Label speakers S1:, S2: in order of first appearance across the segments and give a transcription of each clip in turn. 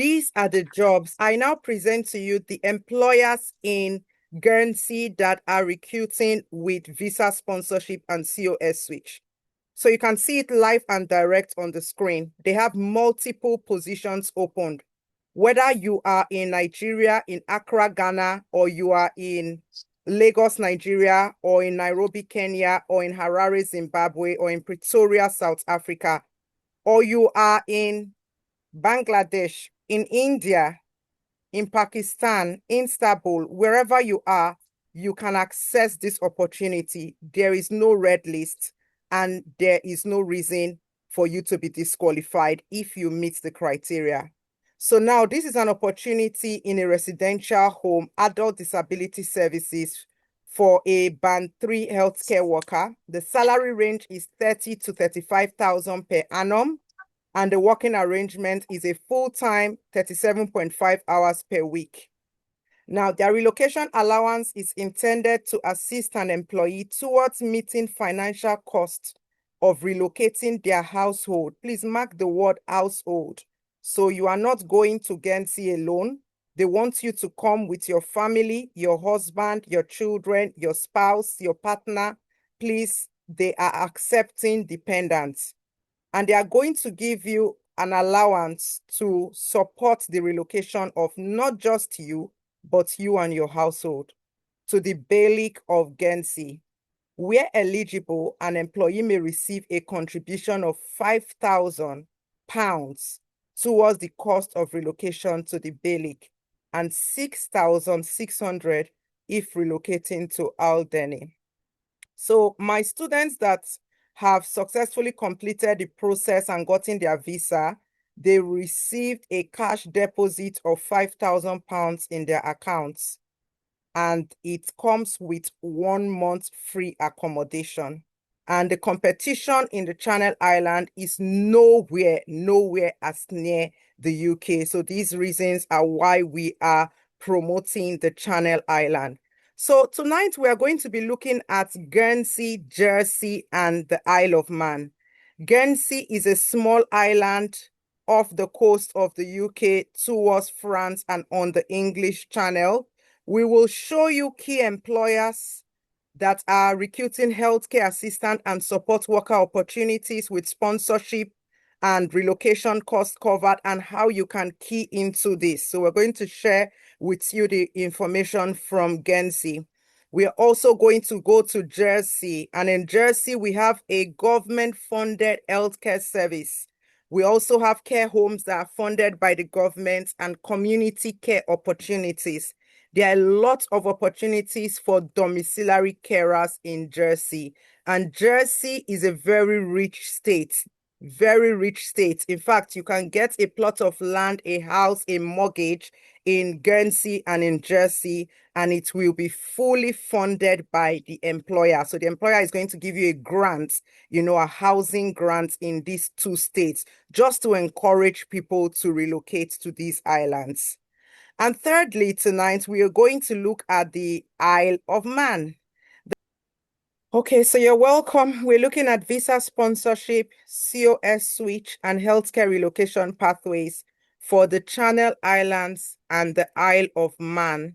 S1: These are the jobs. I now present to you the employers in Guernsey that are recruiting with visa sponsorship and COS switch. So you can see it live and direct on the screen. They have multiple positions opened. Whether you are in Nigeria, in Accra, Ghana, or you are in Lagos, Nigeria, or in Nairobi, Kenya, or in Harare, Zimbabwe, or in Pretoria, South Africa, or you are in Bangladesh, in India, in Pakistan, in Istanbul, wherever you are, you can access this opportunity. There is no red list and there is no reason for you to be disqualified if you meet the criteria. So now this is an opportunity in a residential home, adult disability services for a band 3 healthcare worker. The salary range is 30 to 35,000 per annum. And the working arrangement is a full-time 37.5 hours per week. Now, their relocation allowance is intended to assist an employee towards meeting financial cost of relocating their household. Please mark the word household. So you are not going to Guernsey alone. They want you to come with your family, your husband, your children, your spouse, your partner. Please, they are accepting dependents. And they are going to give you an allowance to support the relocation of not just you, but you and your household to the Bailiwick of Guernsey. Where eligible, an employee may receive a contribution of £5,000 towards the cost of relocation to the Bailiwick and 6,600 if relocating to Alderney. So my students that have successfully completed the process and gotten their visa, they received a cash deposit of £5,000 in their accounts. And it comes with 1 month free accommodation. And the competition in the Channel Island is nowhere as near the UK. So these reasons are why we are promoting the Channel Island. So tonight we are going to be looking at Guernsey, Jersey, and the Isle of Man. Guernsey is a small island off the coast of the UK towards France and on the English Channel. We will show you key employers that are recruiting healthcare assistant and support worker opportunities with sponsorship and relocation cost covered and how you can key into this. So we're going to share with you the information from Guernsey. We are also going to go to Jersey, and in Jersey we have a government-funded healthcare service. We also have care homes that are funded by the government and community care opportunities. There are a lot of opportunities for domiciliary carers in Jersey, and Jersey is a very rich state. Very rich state. In fact, you can get a plot of land, a house, a mortgage in Guernsey and in Jersey, and it will be fully funded by the employer. So the employer is going to give you a grant, a housing grant in these 2 states, just to encourage people to relocate to these islands. And thirdly, tonight, we are going to look at the Isle of Man. Okay, so you're welcome. We're looking at visa sponsorship, COS switch, and healthcare relocation pathways for the Channel Islands and the Isle of Man.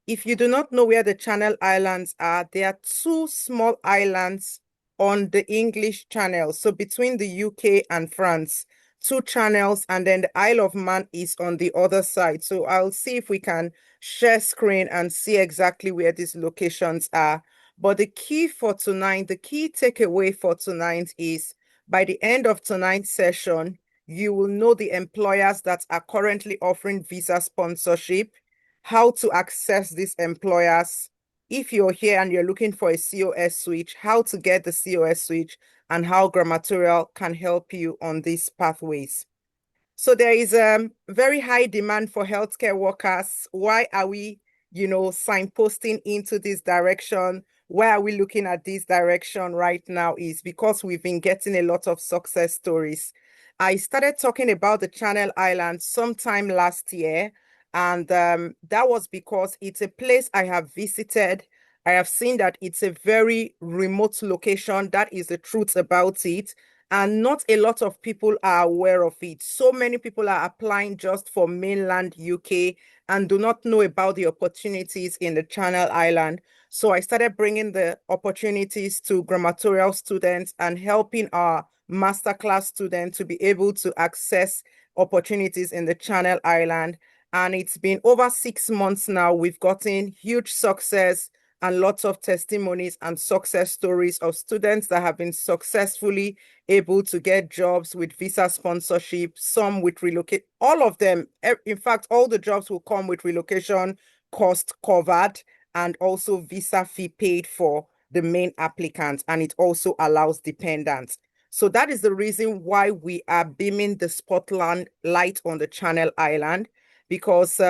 S1: If you do not know where the Channel Islands are, there are 2 small islands on the English Channel. So between the UK and France, 2 channels, and then the Isle of Man is on the other side. So I'll see if we can share screen and see exactly where these locations are. But the key takeaway for tonight is by the end of tonight's session, you will know the employers that are currently offering visa sponsorship, how to access these employers. If you're here and you're looking for a COS switch, how to get the COS switch, and how Grammartorial can help you on these pathways. So there is a very high demand for healthcare workers. Why are we, signposting into this direction? Why are we looking at this direction right now is because we've been getting a lot of success stories. I started talking about the Channel Islands sometime last year, and that was because it's a place I have visited. I have seen that it's a very remote location. That is the truth about it. and not a lot of people are aware of it. So many people are applying just for mainland UK and do not know about the opportunities in the Channel Island. So I started bringing the opportunities to Grammartorial students and helping our masterclass students to be able to access opportunities in the Channel Island. And it's been over 6 months now. We've gotten huge success and lots of testimonies and success stories of students that have been successfully able to get jobs with visa sponsorship, some with relocate, all of them. In fact, all the jobs will come with relocation cost covered and also visa fee paid for the main applicants. And it also allows dependents. So that is the reason why we are beaming the spotlight on the Channel Island, because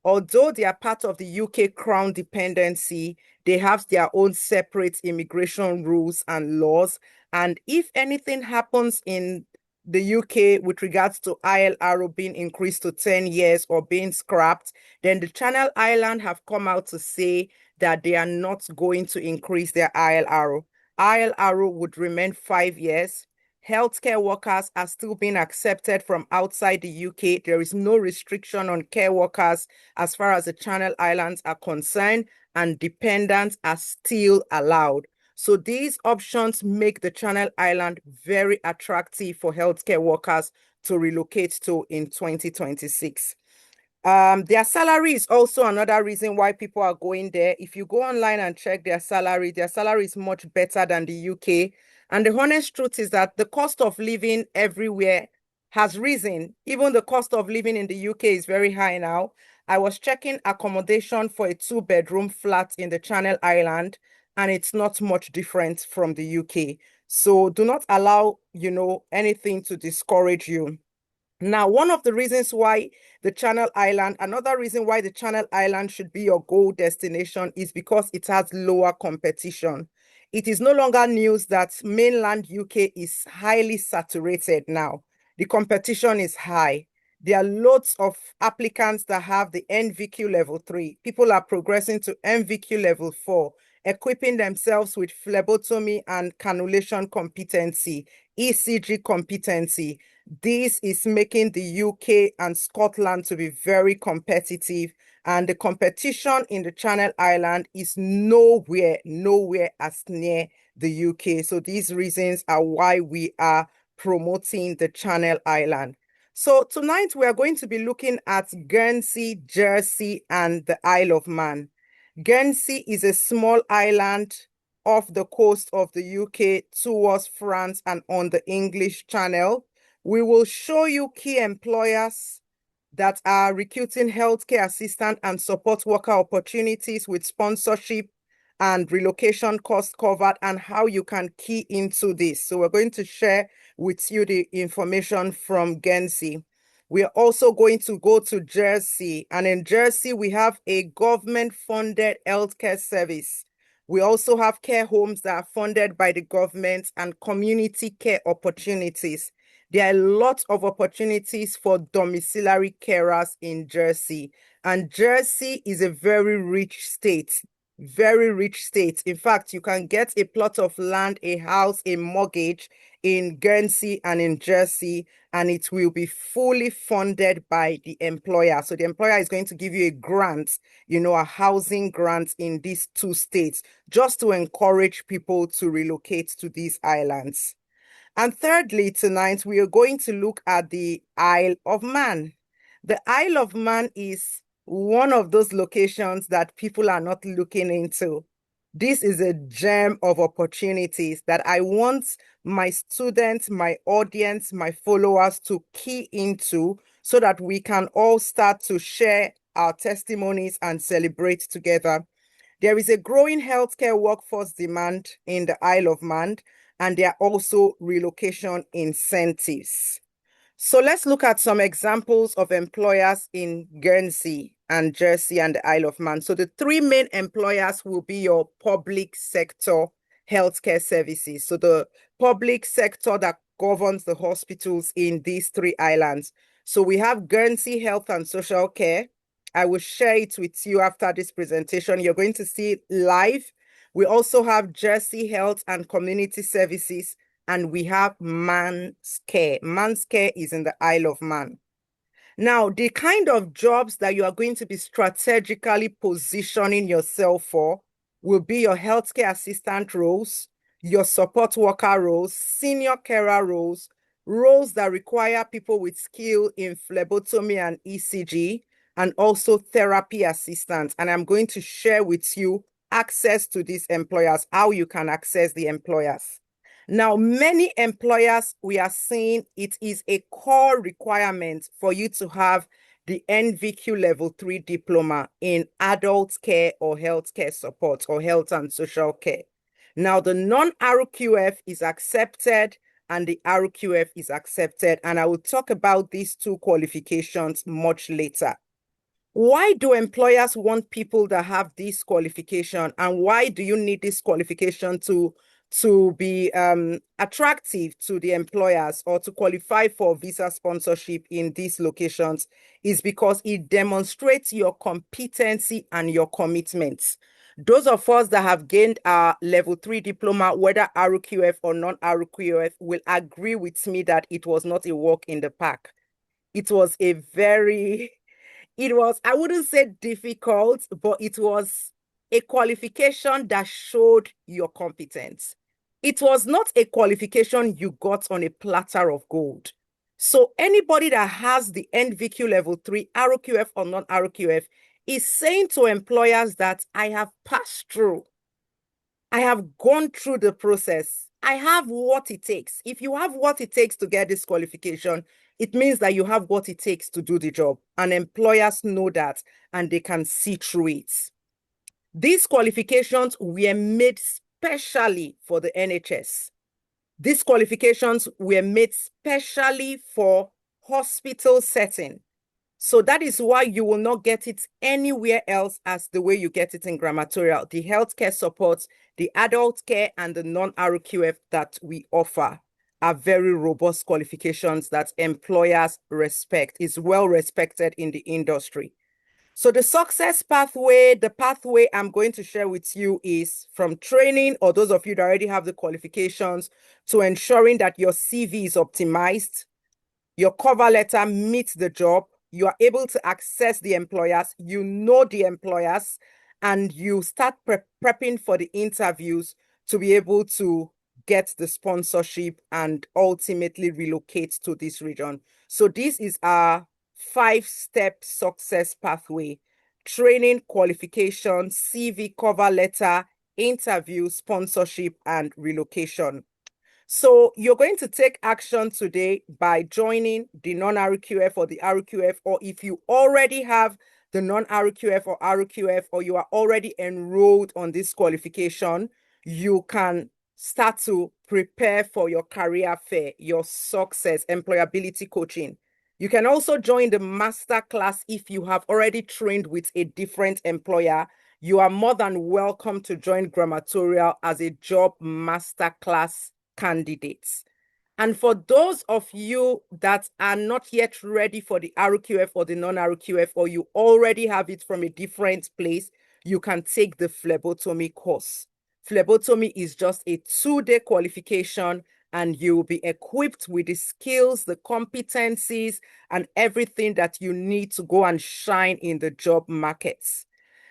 S1: although they are part of the UK Crown dependency, they have their own separate immigration rules and laws. And if anything happens in the UK with regards to ILRO being increased to 10 years or being scrapped, then the Channel Island have come out to say that they are not going to increase their ILRO. ILRO would remain 5 years. Healthcare workers are still being accepted from outside the UK. There is no restriction on care workers as far as the Channel Islands are concerned, and dependents are still allowed. So these options make the Channel Island very attractive for healthcare workers to relocate to in 2026. Their salary is also another reason why people are going there. If you go online and check their salary is much better than the UK. And the honest truth is that the cost of living everywhere has risen. Even the cost of living in the UK is very high now. I was checking accommodation for a 2-bedroom flat in the Channel Island, and it's not much different from the UK. So do not allow, anything to discourage you. Now, one of the reasons why another reason why the Channel Island should be your goal destination is because it has lower competition. It is no longer news that mainland UK is highly saturated now. The competition is high. There are loads of applicants that have the NVQ level 3. People are progressing to NVQ level 4, equipping themselves with phlebotomy and cannulation competency, ECG competency. This is making the UK and Scotland to be very competitive, and the competition in the Channel Island is nowhere as near the UK. So these reasons are why we are promoting the Channel Island. So tonight we are going to be looking at Guernsey, Jersey, and the Isle of Man. Guernsey is a small island off the coast of the UK towards France and on the English Channel. We will show you key employers that are recruiting healthcare assistant and support worker opportunities with sponsorship and relocation cost covered, and how you can key into this. So we're going to share with you the information from Guernsey. We are also going to go to Jersey, and in Jersey, we have a government-funded healthcare service. We also have care homes that are funded by the government and community care opportunities. There are lots of opportunities for domiciliary carers in Jersey, and Jersey is a very rich state. Very rich state. In fact, you can get a plot of land, a house, a mortgage in Guernsey and in Jersey, and it will be fully funded by the employer. So the employer is going to give you a grant, a housing grant in these two states, just to encourage people to relocate to these islands. And thirdly, tonight, we are going to look at the Isle of Man. The Isle of Man is one of those locations that people are not looking into. This is a gem of opportunities that I want my students, my audience, my followers to key into, so that we can all start to share our testimonies and celebrate together. There is a growing healthcare workforce demand in the Isle of Man, and there are also relocation incentives. So let's look at some examples of employers in Guernsey and Jersey and the Isle of Man. So the three main employers will be your public sector healthcare services. So the public sector that governs the hospitals in these three islands. So we have Guernsey Health and Social Care. I will share it with you after this presentation. You're going to see it live. We also have Jersey Health and Community Services, and we have Man's Care. Man's Care is in the Isle of Man. Now, the kind of jobs that you are going to be strategically positioning yourself for will be your healthcare assistant roles, your support worker roles, senior carer roles, roles that require people with skill in phlebotomy and ECG, and also therapy assistants. And I'm going to share with you access to these employers, how you can access the employers. Now, many employers, we are seeing it is a core requirement for you to have the NVQ level 3 diploma in adult care or healthcare support or health and social care. Now, the non-RQF is accepted and the RQF is accepted, and I will talk about these two qualifications much later. Why do employers want people that have this qualification, and why do you need this qualification to be attractive to the employers or to qualify for visa sponsorship in these locations? Is because it demonstrates your competency and your commitment. Those of us that have gained our level 3 diploma, whether RQF or non-RQF, will agree with me that it was not a walk in the park. It was I wouldn't say difficult, but it was a qualification that showed your competence. It was not a qualification you got on a platter of gold. So anybody that has the NVQ level 3, RQF or non-RQF, is saying to employers that I have passed through. I have gone through the process. I have what it takes. If you have what it takes to get this qualification, it means that you have what it takes to do the job. And employers know that, and they can see through it. These qualifications were made specially for the NHS. These qualifications were made specially for hospital setting. So that is why you will not get it anywhere else as the way you get it in Grammartorial. The healthcare support, the adult care, and the non-RQF that we offer are very robust qualifications that employers respect. It's well respected in the industry. So the success pathway, the pathway I'm going to share with you is from training, or those of you that already have the qualifications, to ensuring that your CV is optimized, your cover letter meets the job, you are able to access the employers, you know the employers, and you start prepping for the interviews to be able to get the sponsorship and ultimately relocate to this region. So this is our 5-step success pathway: training, qualification, CV, cover letter, interview, sponsorship, and relocation. So you're going to take action today by joining the non-RQF or the RQF, or if you already have the non-RQF or RQF, or you are already enrolled on this qualification, you can start to prepare for your career fair, your success, employability coaching. You can also join the master class if you have already trained with a different employer. You are more than welcome to join Grammartorial as a job master class candidates. And for those of you that are not yet ready for the RQF or the non-RQF, or you already have it from a different place, you can take the phlebotomy course. Phlebotomy is just a 2-day qualification, and you will be equipped with the skills, the competencies, and everything that you need to go and shine in the job markets.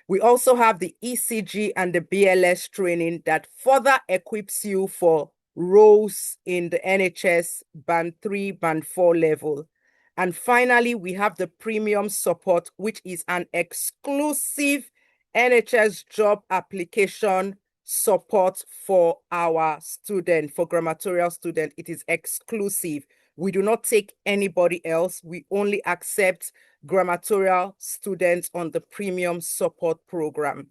S1: We also have the ECG and the BLS training that further equips you for roles in the NHS band 3, band 4 level. And finally, we have the premium support, which is an exclusive NHS job application support for our student, for Grammartorial student. It is exclusive. We do not take anybody else. We only accept Grammartorial students on the premium support program.